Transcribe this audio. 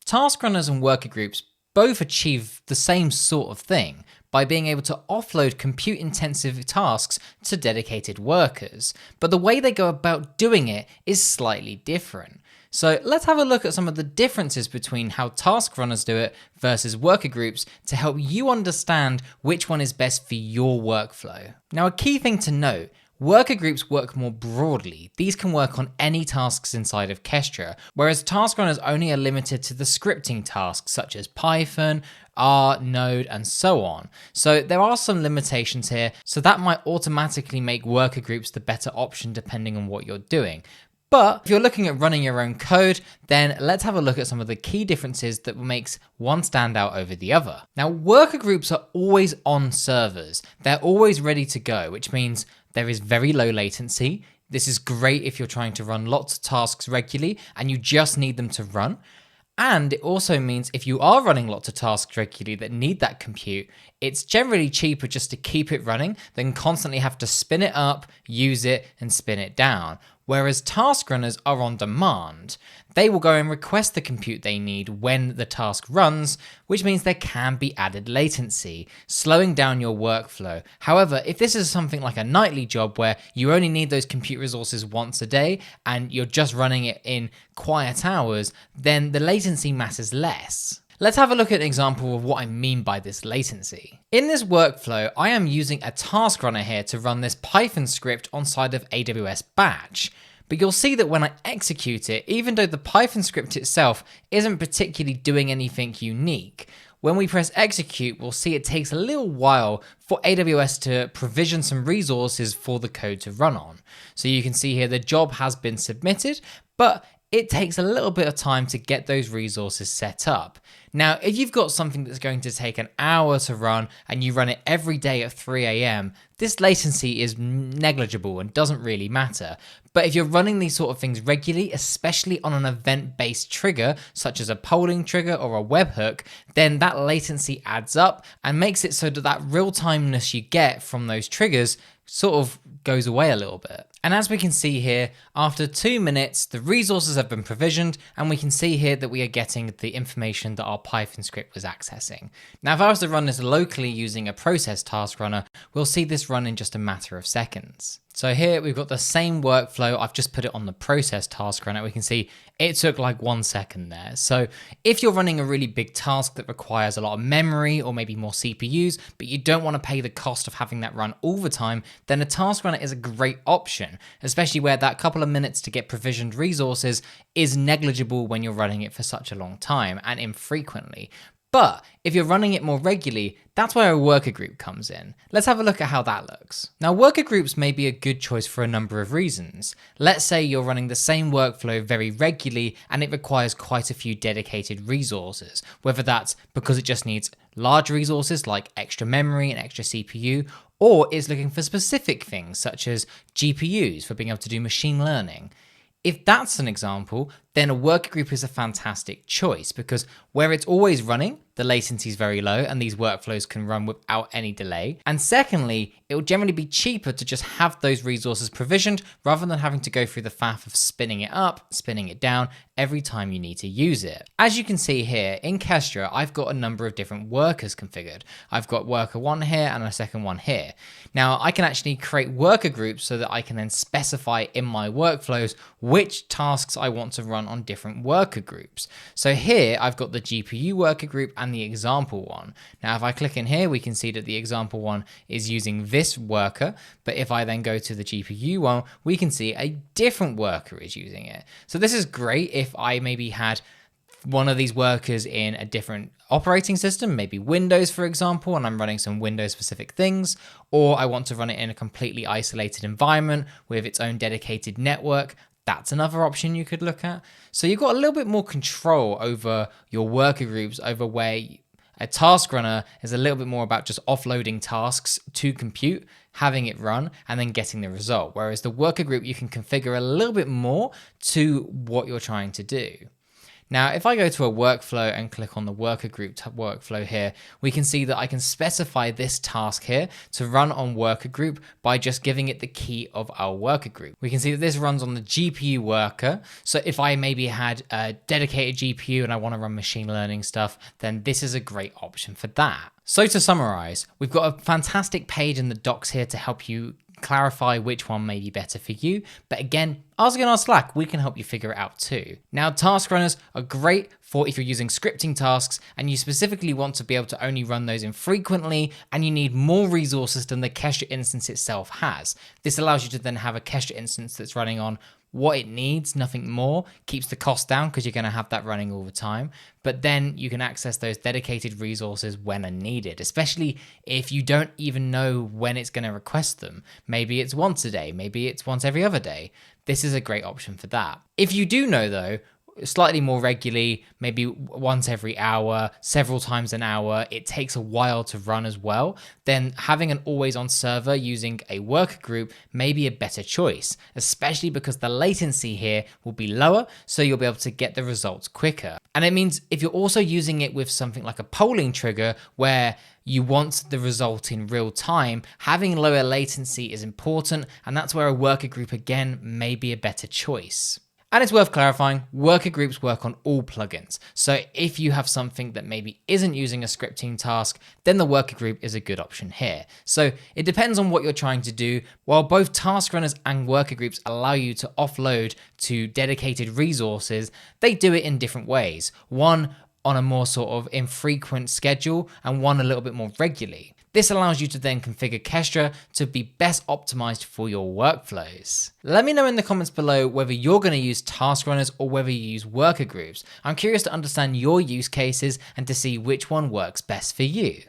Task runners and worker groups both achieve the same sort of thing by being able to offload compute-intensive tasks to dedicated workers, but the way they go about doing it is slightly different. So let's have a look at some of the differences between how task runners do it versus worker groups to help you understand which one is best for your workflow. Now, a key thing to note: worker groups work more broadly. These can work on any tasks inside of Kestra, whereas task runners only are limited to the scripting tasks such as Python, R, Node, and so on. So there are some limitations here, so that might automatically make worker groups the better option depending on what you're doing. But if you're looking at running your own code, then let's have a look at some of the key differences that makes one stand out over the other. Now, worker groups are always on servers. They're always ready to go, which means there is very low latency. This is great if you're trying to run lots of tasks regularly and you just need them to run. And it also means if you are running lots of tasks regularly that need that compute, it's generally cheaper just to keep it running than constantly have to spin it up, use it, and spin it down. Whereas task runners are on demand. They will go and request the compute they need when the task runs, which means there can be added latency, slowing down your workflow. However, if this is something like a nightly job where you only need those compute resources once a day and you're just running it in quiet hours, then the latency matters less. Let's have a look at an example of what I mean by this latency. In this workflow, I am using a task runner here to run this Python script on side of AWS Batch. But you'll see that when I execute it, even though the Python script itself isn't particularly doing anything unique, when we press execute, we'll see it takes a little while for AWS to provision some resources for the code to run on. So you can see here the job has been submitted, but it takes a little bit of time to get those resources set up. Now, if you've got something that's going to take an hour to run and you run it every day at 3 a.m., this latency is negligible and doesn't really matter. But if you're running these sort of things regularly, especially on an event-based trigger, such as a polling trigger or a webhook, then that latency adds up and makes it so that that real-timeness you get from those triggers sort of goes away a little bit. And as we can see here, after 2 minutes, the resources have been provisioned, and we can see here that we are getting the information that our Python script was accessing. Now, if I was to run this locally using a process task runner, we'll see this run in just a matter of seconds. So here we've got the same workflow. I've just put it on the process task runner. We can see it took like 1 second there. So if you're running a really big task that requires a lot of memory or maybe more CPUs, but you don't want to pay the cost of having that run all the time, then a task runner is a great option, especially where that couple of minutes to get provisioned resources is negligible when you're running it for such a long time and infrequently. But if you're running it more regularly, that's where a worker group comes in. Let's have a look at how that looks. Now, worker groups may be a good choice for a number of reasons. Let's say you're running the same workflow very regularly and it requires quite a few dedicated resources, whether that's because it just needs large resources like extra memory and extra CPU, or it's looking for specific things such as GPUs for being able to do machine learning. If that's an example, then a worker group is a fantastic choice because where it's always running, the latency is very low and these workflows can run without any delay. And secondly, it will generally be cheaper to just have those resources provisioned rather than having to go through the faff of spinning it up, spinning it down every time you need to use it. As you can see here in Kestra, I've got a number of different workers configured. I've got worker 1 here and a second one here. Now I can actually create worker groups so that I can then specify in my workflows which tasks I want to run on different worker groups. So here I've got the GPU worker group and the example one. Now if I click in here, we can see that the example one is using this worker, but if I then go to the GPU one, we can see a different worker is using it. So this is great if I maybe had one of these workers in a different operating system, maybe Windows for example, and I'm running some Windows specific things, or I want to run it in a completely isolated environment with its own dedicated network. That's another option you could look at. So you've got a little bit more control over your worker groups, over where a task runner is a little bit more about just offloading tasks to compute, having it run, and then getting the result. Whereas the worker group, you can configure a little bit more to what you're trying to do. Now, if I go to a workflow and click on the worker group workflow here, we can see that I can specify this task here to run on worker group by just giving it the key of our worker group. We can see that this runs on the GPU worker. So if I maybe had a dedicated GPU and I want to run machine learning stuff, then this is a great option for that. So to summarize, we've got a fantastic page in the docs here to help you clarify which one may be better for you. But again, ask in our Slack, we can help you figure it out too. Now, task runners are great for if you're using scripting tasks and you specifically want to be able to only run those infrequently and you need more resources than the Kestra instance itself has. This allows you to then have a Kestra instance that's running on what it needs, nothing more, keeps the cost down because you're going to have that running all the time. But then you can access those dedicated resources when needed, especially if you don't even know when it's going to request them. Maybe it's once a day, maybe it's once every other day. This is a great option for that. If you do know though, slightly more regularly, maybe once every hour, several times an hour, it takes a while to run as well, then having an always on server using a worker group may be a better choice, especially because the latency here will be lower, so you'll be able to get the results quicker. And it means if you're also using it with something like a polling trigger where you want the result in real time, having lower latency is important, and that's where a worker group again may be a better choice. And it's worth clarifying, worker groups work on all plugins. So if you have something that maybe isn't using a scripting task, then the worker group is a good option here. So it depends on what you're trying to do. While both task runners and worker groups allow you to offload to dedicated resources, they do it in different ways. One on a more sort of infrequent schedule and one a little bit more regularly. This allows you to then configure Kestra to be best optimized for your workflows. Let me know in the comments below whether you're going to use task runners or whether you use worker groups. I'm curious to understand your use cases and to see which one works best for you.